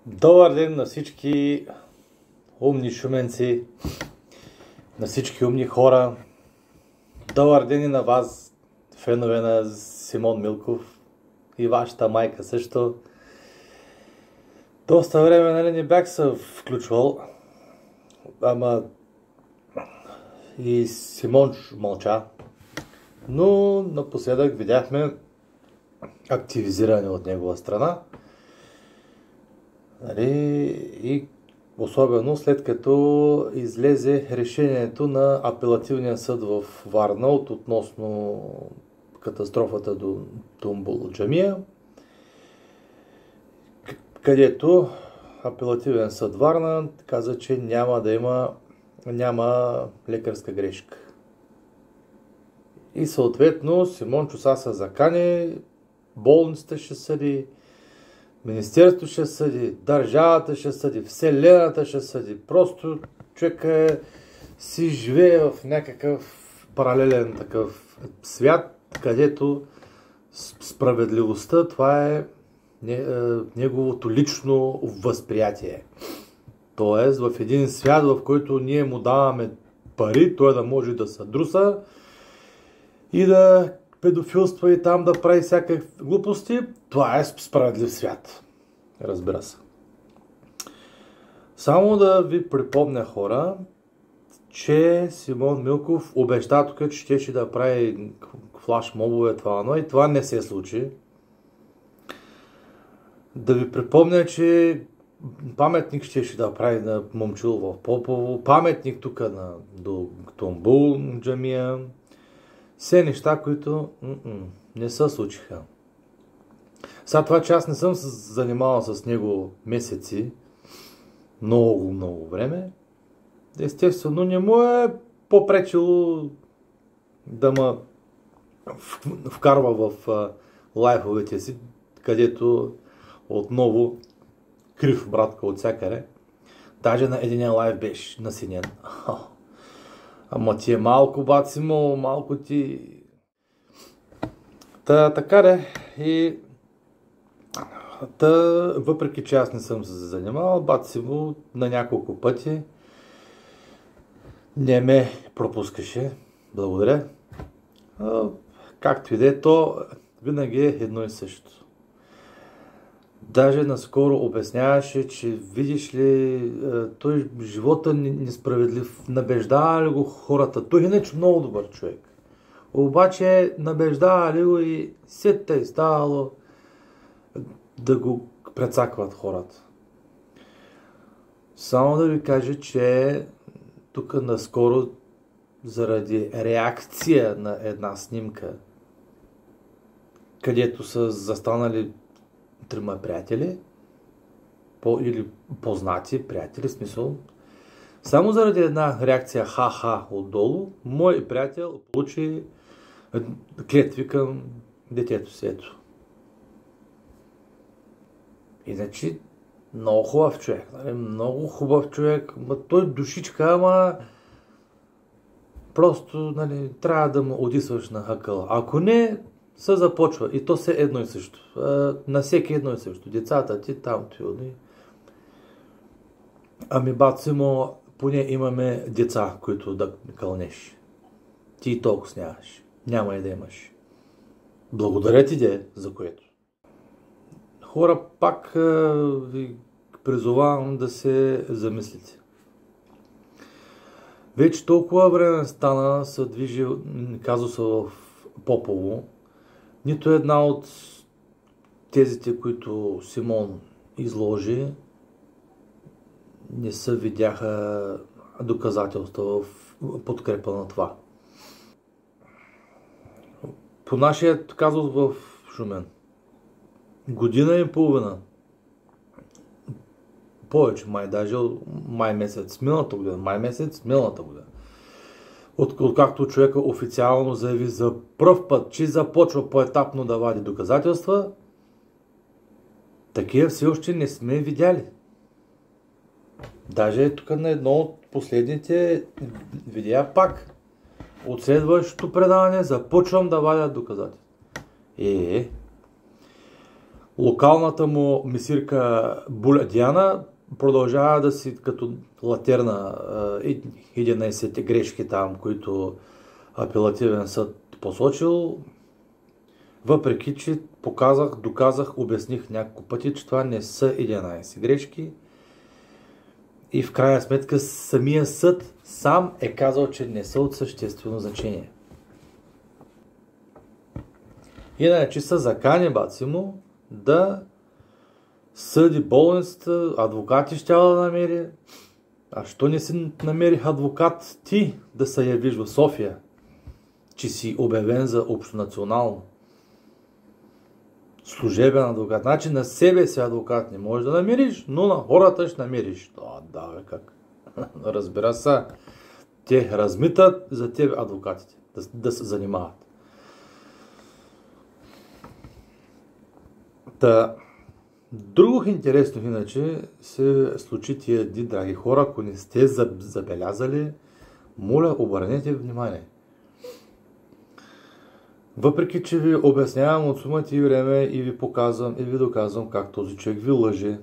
Добър ден на всички умни шуменци, на всички умни хора. Добър ден и на вас, фенове на Симон Милков и вашата майка също. Доста време не бях се включвал, ама и Симон мълча. Но напоследък видяхме активизиране от негова страна. И особено след като излезе решението на апелативния съд в Варна относно катастрофата до Тумбул джамия, където апелативен съд Варна каза, че няма лекарска грешка. И съответно Симон Чуса се закани, болницата ще съди, Министерството ще съди, държавата ще съди, Вселената ще съди. Просто човек си живее в някакъв паралелен такъв свят, където справедливостта, това е неговото лично възприятие. Тоест в един свят, в който ние му даваме пари, той да може да се друса и да педофилства и там да прави всякакви глупости, това е справедлив свят. Разбира се. Само да ви припомня, хора, че Симон Милков обеща тук, че ще да прави флашмобове, но и това не се случи. Да ви припомня, че паметник ще да прави на Момчил в Попово, паметник тук до Тумбул джамия. Все неща, които не се случиха. Сега това, че аз не съм се занимавал с него месеци, много време, естествено не му е попречило да ме вкарва в лайфовете си, където отново крив братка от всякъде. Даже на един лайф беше насинен. Ама ти е малко, бат Симо, малко ти... Така де. И... въпреки че аз не съм се занимавал, бат Симо на няколко пъти не ме пропускаше. Благодаря. Както и де, то винаги е едно и също. Даже наскоро обясняваше, че видиш ли, той живота несправедлив, набеждава ли го хората. Той иначе много добър човек. Обаче набеждава ли го и сетта е ставало да го прецакват хората. Само да ви кажа, че тук наскоро заради реакция на една снимка, където са застанали трима приятели, или познати приятели, в смисъл. Само заради една реакция ха-ха отдолу, мой приятел получи клетви към детето си. Ето. Иначе много хубав човек. Много хубав човек. Той душичка, ама просто трябва да му одисваш на хакъла. Ако не, се започва. И то се едно и също. На всеки едно и също. Децата ти, там ти. Ами бат Симо, поне имаме деца, които да кълнеш. Ти и толкова нямаш. Няма и да имаш. Благодаря ти, де, за което. Хора, пак ви призовавам да се замислите. Вече толкова време стана, се движи казуса в Попово. Нито една от тезите, които Симон изложи, не се видяха доказателства в подкрепа на това. По нашия казус в Шумен, година и половина, повече даже май месец миналата година, откакто човека официално заяви за пръв път, че започва поетапно да вади доказателства, такива все още не сме видяли. Даже тук на едно от последните видеа пак. От следващото предаване започвам да вадя доказателства. Локалната му мисирка Буля Диана продължава да си като латерна 11 грешки там, които апелативен съд посочил, въпреки че доказах, обясних няколко пъти, че това не са 11 грешки и в крайна сметка самия съд сам е казал, че не са от съществено значение. Иначе са закани баци му да съди болницата, адвокати щяла да намери. А що не си намерих адвокат ти да се явиш в София, че си обявен за общонационално? Служебен адвокат. Значи на себе си адвокат не можеш да намериш, но на хората ще намериш. Да, бе, как? Разбира се, те размитат за тебе адвокатите да се занимават. Друго интересно иначе се случи тия дни, драги хора, ако не сте забелязали, моля, обърнете внимание. Въпреки, че ви обяснявам от сумата и време и ви показвам и ви доказвам как този човек ви лъже,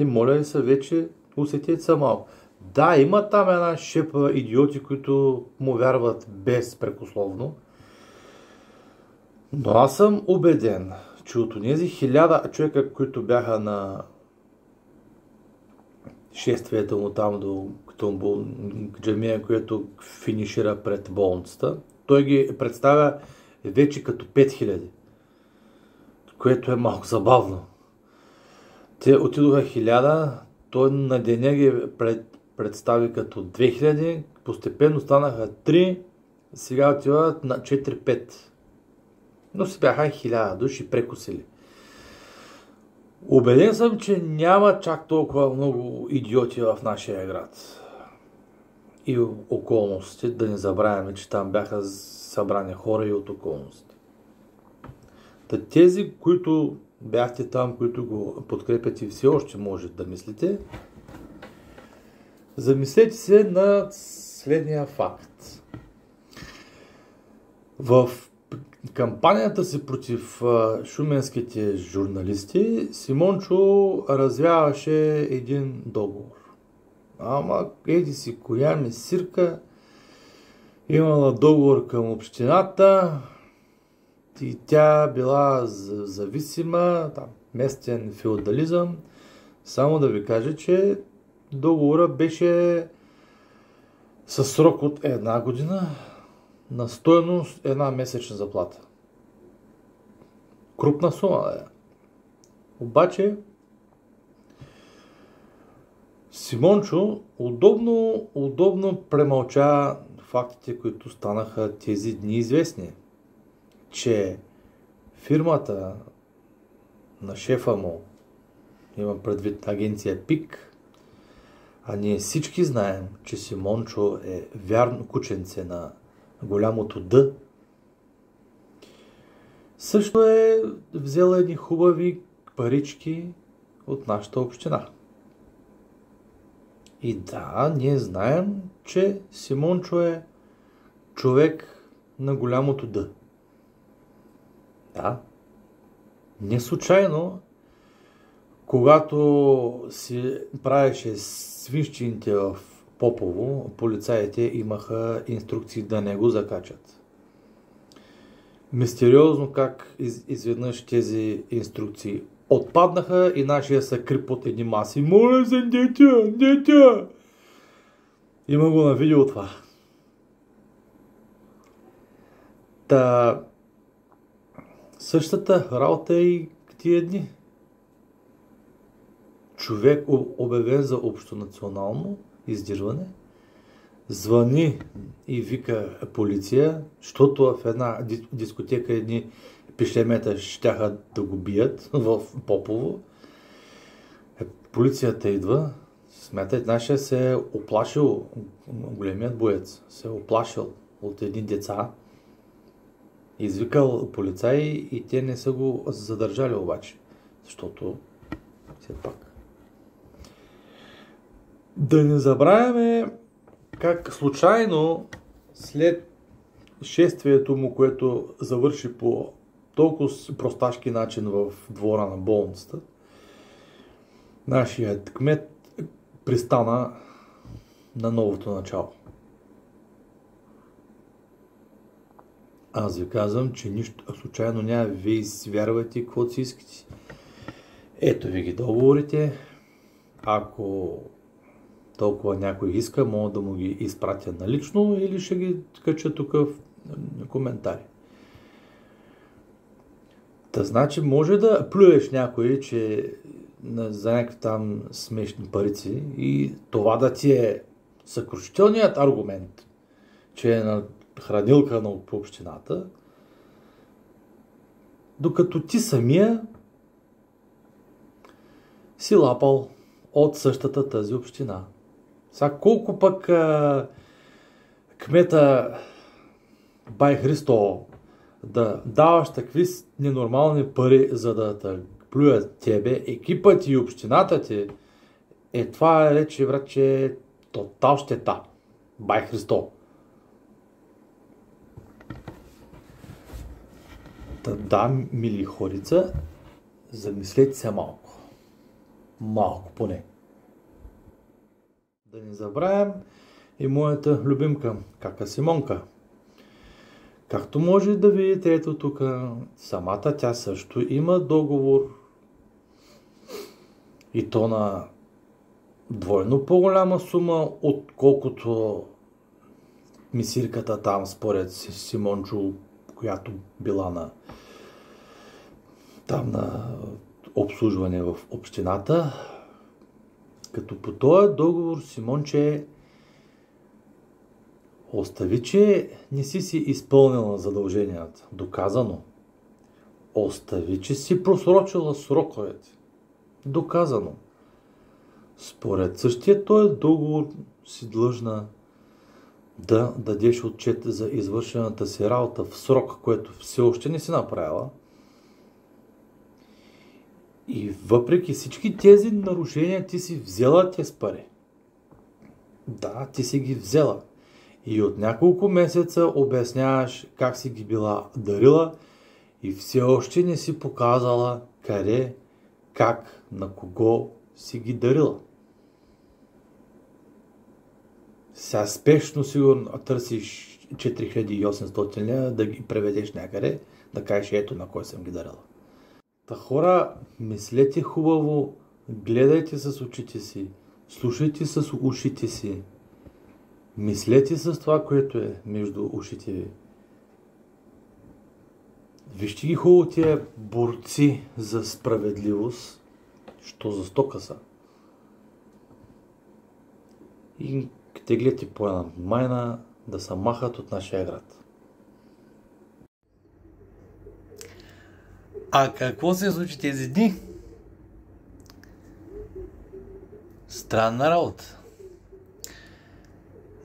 моля се вече усетете се малко. Да, има там една шепа идиоти, които му вярват безпрекословно, но аз съм убеден, че от тези 1000 човека, които бяха на шествието му там до Тумбул джамия, което финишира пред болницата, той ги представя вече като 5000, което е малко забавно. Те отидоха 1000, той на деня ги представи като 2000, постепенно станаха 3, сега отиват на 4-5. Но си бяха 1000 души прекусили. Убеден съм, че няма чак толкова много идиоти в нашия град. И околностите, да не забравяме, че там бяха събрани хора и от околностите. Тези, които бяхте там, които го подкрепят и все още можете да мислите, замислете се на следния факт. В кампанията си против шуменските журналисти Симончо развяваше един договор. Ама еди си коя месирка имала договор към общината и тя била зависима, местен феодализъм. Само да ви кажа, че договора беше със срок от 1 година на стойност 1 месечна заплата. Крупна сума, да е. Обаче Симончо удобно премълча фактите, които станаха тези дни известни. Че фирмата на шефа му, имам предвид агенция ПИК, а ние всички знаем, че Симончо е вярно кученце на голямото Д, също е взела едни хубави парички от нашата община. И да, ние знаем, че Симончо е човек на голямото Д. Да. Не случайно, когато си правеше свищините в Попово, полицаите имаха инструкции да не го закачат. Мистериозно как изведнъж тези инструкции отпаднаха и нашия се кри под едни маси. Моля за детя! Има го на видео това. Същата работа е и тия дни. Човек, обявен за общонационално издирване, звъни и вика полиция, защото в една дискотека едни пишлемета щяха да го бият в Попово. Полицията идва, смятат, нашия се е оплашил, големият боец, се е оплашил от едни деца, извикал полицаи и те не са го задържали обаче, защото все пак. Да не забравяме как случайно след шествието му, което завърши по толкова просташки начин в двора на болницата, нашият кмет пристана на новото начало. Аз ви казвам, че нищо случайно няма. Вие извярвайте каквото си искате. Ето ви ги договорите. Ако толкова някой иска, мога да му ги изпратя налично или ще ги кача тук в коментари. Та значи може да плюеш някой, че за някакви там смешни парици и това да ти е съкрушителният аргумент, че е на хранилка на общината, докато ти самия си лапал от същата тази община. Сега колко пък кмета Бай Христо да даваш такви ненормални пари, за да те плюят тебе, екипът и общината ти, това е вече, враче, тотал щета. Бай Христо. Да, мили хорица, замислете се малко. Малко поне. Да не забравям и моята любимка, кака Симонка. Както може да видите, ето тук, самата тя също има договор и то на двойно по-голяма сума, отколкото мисирката там, според Симончо, която била на обслужване в общината. Като по този договор, Симонче, остави, че не си изпълнила задълженията. Доказано. Остави, че си просрочила сроковете. Доказано. Според същия този договор си длъжна да дадеш отчет за извършената си работа в срок, което все още не си направила. И въпреки всички тези нарушения, ти си взела тези пари. Да, ти си ги взела. И от няколко месеца обясняваш как си ги била дарила и все още не си показала къде, как, на кого си ги дарила. Сега спешно сигурно търсиш 4800 лева да ги преведеш някъде, да кажеш ето на кой съм ги дарила. Та хора, мислете хубаво, гледайте с очите си, слушайте с ушите си, мислете с това, което е между ушите ви. Вижте ги хубаво тия борци за справедливост, що за стока са. И теглете по една майна да се махат от нашия град. А какво се случи тези дни? Странна работа.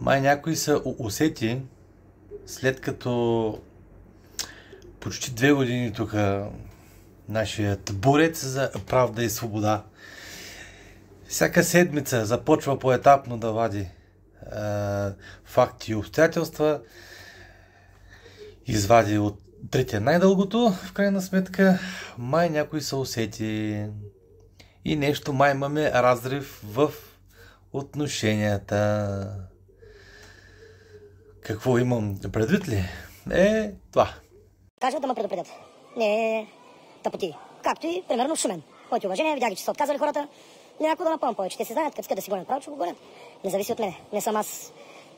Май някой се усети, след като почти 2 години тук нашият борец за правда и свобода всяка седмица започва поетапно да вади факти и обстоятелства, извади от третия най-дългото, в крайна сметка, май някой се усети и нещо, май имаме разрив в отношенията. Какво имам предвид ли? Това. Кажат да ме предупредят. Не тъпоти. Както и, примерно, в Шумен. Моите уважения, видях, че са отказали хората. Някой да напълнят повече. Те си знаят, като искат да си гонят право, че го гонят. Не зависи от мене. Не съм аз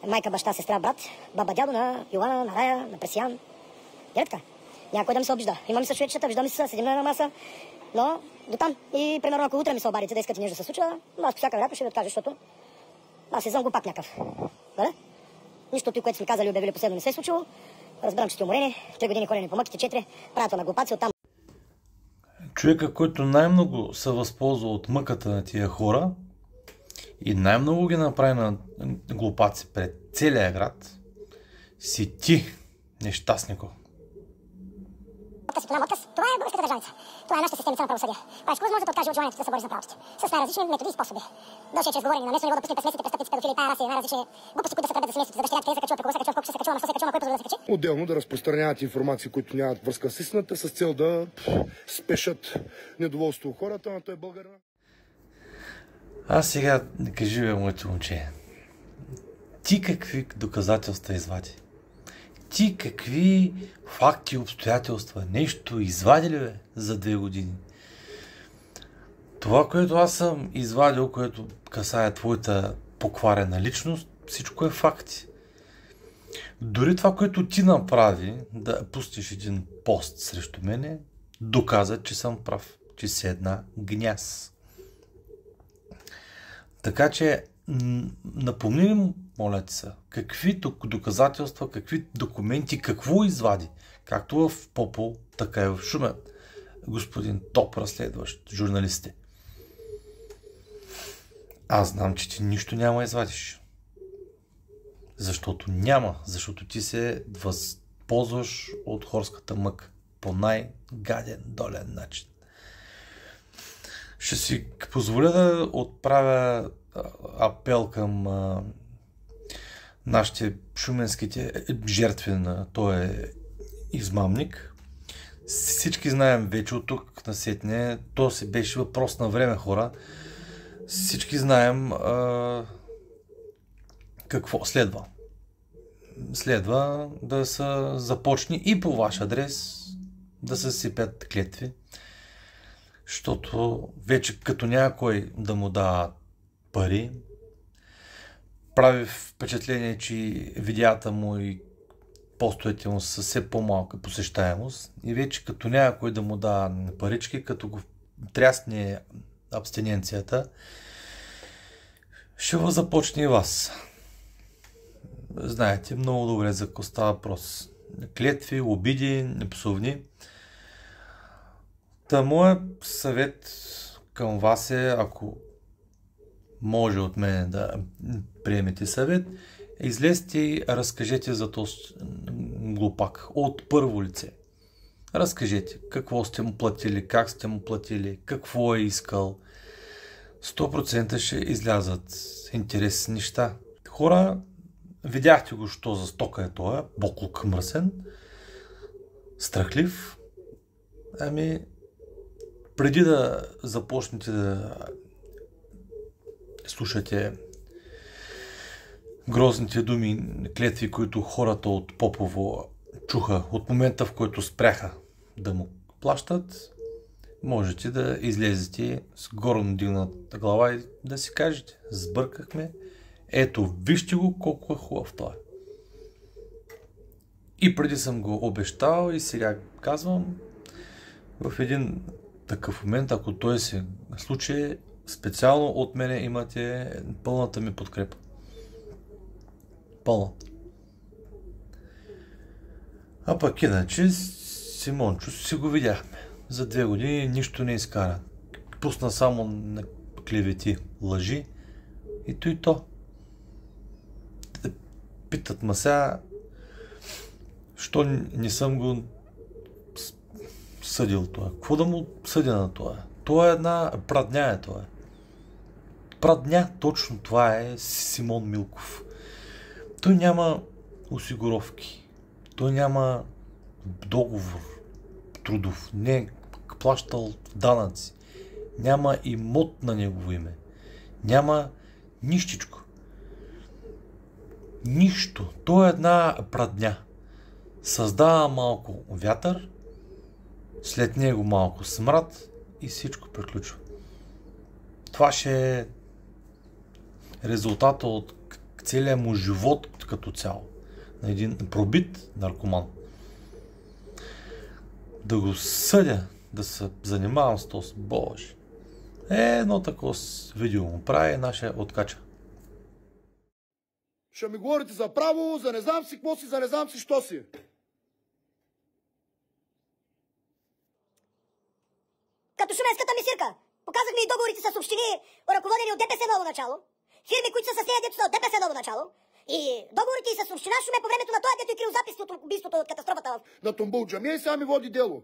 майка, баща, сестра, брат, баба, дядо на Йована, на Рая, на Пресиян. Директка. Някой да ми се обижда. Имам се човечета, виждам се, седим на една маса. Но до там. И примерно, ако утре ми се обадите да искате нещо да се случва, аз по всяка вероятност ще ви откажа, защото аз си съм глупак някакъв. Нали? Нищо от което сме казали и обявили последно не се е случило. Разбирам, че сте уморени. 3 години ходени по мъките, 4. Правото на глупаци оттам. Човека, който най-много се възползва от мъката на тия хора и най-много ги направи на глупаци пред целия град, си ти, нещастнико. отказ и голям отказ. Това е българската държавица. Това е нашата система на правосъдие. Правиш какво може да откаже от желанието да се бори за правото. С най-различни методи и способи. Дължи чрез говорене на местно ниво да пусне пресмесите, престъпници, педофили, раси, най-различни глупости, които да се тръгват да се местят, за да ще къде се качува, при кого се качува, колко ще се качува, на какво се качува, на кой позволи да се качи. Отделно да разпространяват информации, които нямат връзка с истината, с цел да спешат недоволство у хората, а той е българин. Аз сега не кажи, бе, моето момче. Ти какви доказателства извади? Ти какви факти, обстоятелства, нещо извади ли, бе, за 2 години? Това, което аз съм извадил, което касае твоята покварена личност, всичко е факти. Дори това, което ти направи, да пустиш един пост срещу мене, доказа, че съм прав, че си една гняз. Така че, напомни ми, моля ти се, какви доказателства, какви документи, какво извади, както в Попол, така и в Шумен, господин топ разследващ, журналисти. Аз знам, че ти нищо няма извадиш. Защото няма, защото ти се възползваш от хорската мъка по най-гаден, долен начин. Ще си позволя да отправя апел към нашите шуменските жертви на този измамник. Всички знаем вече от тук насетне, то си беше въпрос на време, хора. Всички знаем какво следва. Следва да се започне и по ваш адрес да се сипят клетви. Защото вече като някой да му дава пари, прави впечатление, че видеята му и постовете му са все по-малка посещаемост и вече като някой да му дава парички, като го трясне абстиненцията, ще започне и вас. Знаете много добре за какво става въпрос. Клетви, обиди, псовни. Та моят съвет към вас е, ако може от мен да приемете съвет, излезте и разкажете за този глупак от първо лице. Разкажете какво сте му платили, как сте му платили, какво е искал. 100% ще излязат интересни неща. Хора, видяхте го, що за стока е той, боклук мръсен, страхлив. Ами, преди да започнете да слушате грозните думи, клетви, които хората от Попово чуха от момента, в който спряха да му плащат, можете да излезете с горно дигната глава и да си кажете: сбъркахме, ето вижте го колко е хубав той. И преди съм го обещал и сега казвам, в един такъв момент, ако той се случи, специално от мене имате пълната ми подкрепа. Пълната. А пък иначе Симончо си го видяхме. За 2 години нищо не изкара. Пусна само на клевети, лъжи и то и то. Питат ма сега, що не съм го съдил това. Какво да му съдя на това? Това е една прадня е това. Прадня, точно това е Симон Милков. Той няма осигуровки. Той няма договор трудов. Не е плащал данъци. Няма имот на негово име. Няма нищичко. Нищо. Той е една прадня. Създава малко вятър, след него малко смрад и всичко приключва. Това ще е резултата от целия му живот като цяло. На един пробит наркоман. Да го съдя, да се занимавам с този, Боже. Едно такова видео му прави нашия откача. Ще ми говорите за право, за не знам си какво си, за не знам си що си. Като шуменската мисирка. Показахме и договорите с общини, ръководени от ДПС ново начало. Фирми, които са с нея, дето са от ДПС ново начало. И договорите и с община Шумен по времето на това, дето е крил записи от убийството от катастрофата. На Тумбул джамия и сега ми води дело.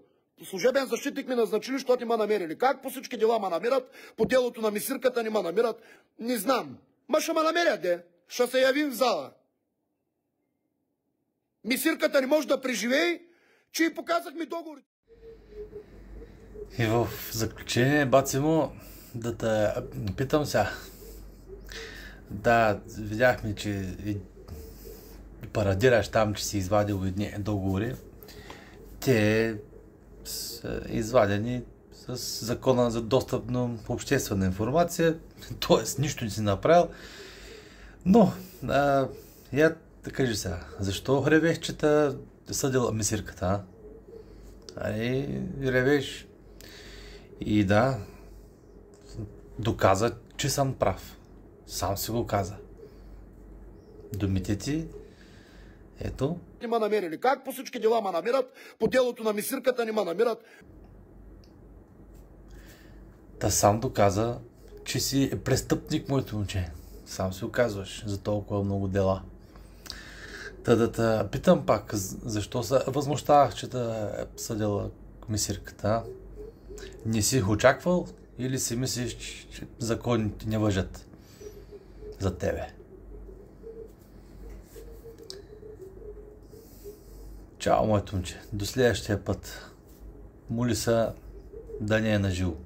Служебен защитник ми назначили, защото не ма намерили. Как по всички дела ма намерят, по делото на мисирката не ма намерят, не знам. Ма ще ма намерят, де. Ще се явим в зала. Мисирката не може да преживее, че и показахме договорите. И в заключение, баци му, да те питам сега. Да, видяхме, че парадираш там, че си извадил едни договори. Те са извадени с закона за достъп на обществена информация, т.е. нищо не си направил. Но, я да кажи сега, защо ревеш, че те съдила мисирката, ревеш и да, доказа, че съм прав. Сам си го каза. Думите ти, ето. Не ма намерили. Как по всички дела ма намерят, по делото на мисирката не ма намерят. Та сам доказа, че си престъпник, моето момче. Сам си оказваш за толкова много дела. Та да те питам пак, защо се възмущавах, че те е съдила мисирката? Не си очаквал или си мислиш, че законите не важат за тебе? Чао, моето момче. До следващия път. Моли се да не е наживо.